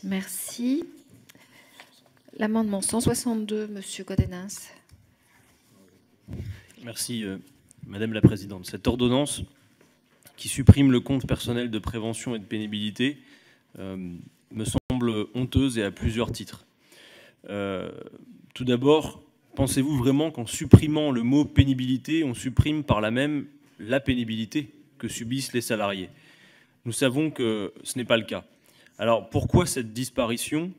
Merci. L'amendement 162, Monsieur Codenens. Merci, Madame la Présidente. Cette ordonnance qui supprime le compte personnel de prévention et de pénibilité me semble honteuse et à plusieurs titres. Tout d'abord, pensez-vous vraiment qu'en supprimant le mot pénibilité, on supprime par là même la pénibilité que subissent les salariés? Nous savons que ce n'est pas le cas. Alors pourquoi cette disparition,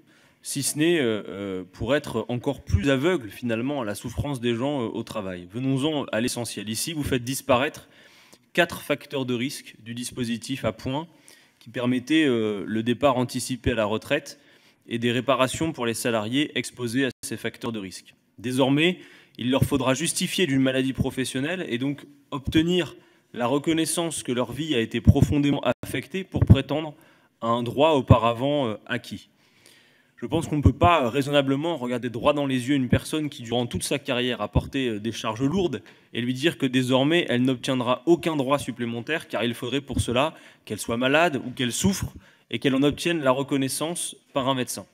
si ce n'est pour être encore plus aveugle finalement à la souffrance des gens au travail? Venons-en à l'essentiel. Ici, vous faites disparaître 4 facteurs de risque du dispositif à points qui permettaient le départ anticipé à la retraite et des réparations pour les salariés exposés à ces facteurs de risque. Désormais, il leur faudra justifier d'une maladie professionnelle et donc obtenir la reconnaissance que leur vie a été profondément affectée pour prétendre à un droit auparavant acquis. Je pense qu'on ne peut pas raisonnablement regarder droit dans les yeux une personne qui, durant toute sa carrière, a porté des charges lourdes et lui dire que désormais, elle n'obtiendra aucun droit supplémentaire car il faudrait pour cela qu'elle soit malade ou qu'elle souffre et qu'elle en obtienne la reconnaissance par un médecin.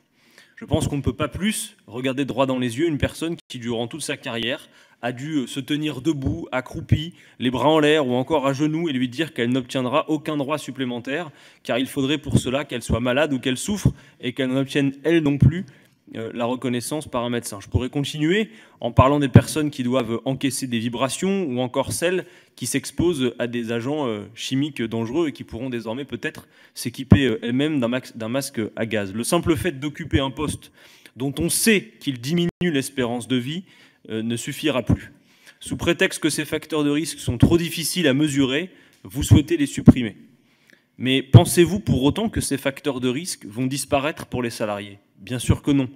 Je pense qu'on ne peut pas plus regarder droit dans les yeux une personne qui, durant toute sa carrière, a dû se tenir debout, accroupi, les bras en l'air ou encore à genoux et lui dire qu'elle n'obtiendra aucun droit supplémentaire car il faudrait pour cela qu'elle soit malade ou qu'elle souffre et qu'elle n'obtienne elle non plus la reconnaissance par un médecin. Je pourrais continuer en parlant des personnes qui doivent encaisser des vibrations ou encore celles qui s'exposent à des agents chimiques dangereux et qui pourront désormais peut-être s'équiper elles-mêmes d'un masque à gaz. Le simple fait d'occuper un poste dont on sait qu'il diminue l'espérance de vie ne suffira plus. Sous prétexte que ces facteurs de risque sont trop difficiles à mesurer, vous souhaitez les supprimer. Mais pensez-vous pour autant que ces facteurs de risque vont disparaître pour les salariés? Bien sûr que non.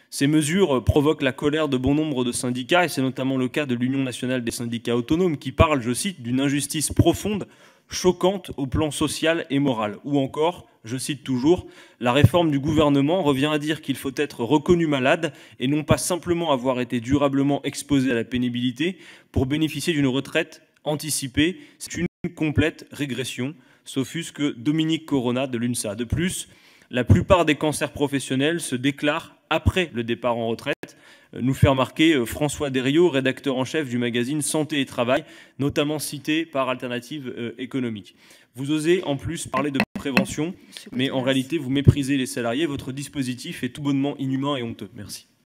Ces mesures provoquent la colère de bon nombre de syndicats, et c'est notamment le cas de l'Union nationale des syndicats autonomes qui parle, je cite, d'une injustice profonde, choquante au plan social et moral. Ou encore, je cite toujours, la réforme du gouvernement revient à dire qu'il faut être reconnu malade et non pas simplement avoir été durablement exposé à la pénibilité pour bénéficier d'une retraite anticipée. C'est une complète régression, s'offusque Dominique Corona de l'UNSA. De plus, la plupart des cancers professionnels se déclarent après le départ en retraite, nous fait remarquer François Deriot, rédacteur en chef du magazine Santé et Travail, notamment cité par Alternative économique. Vous osez en plus parler de prévention, mais en réalité vous méprisez les salariés. Votre dispositif est tout bonnement inhumain et honteux. Merci.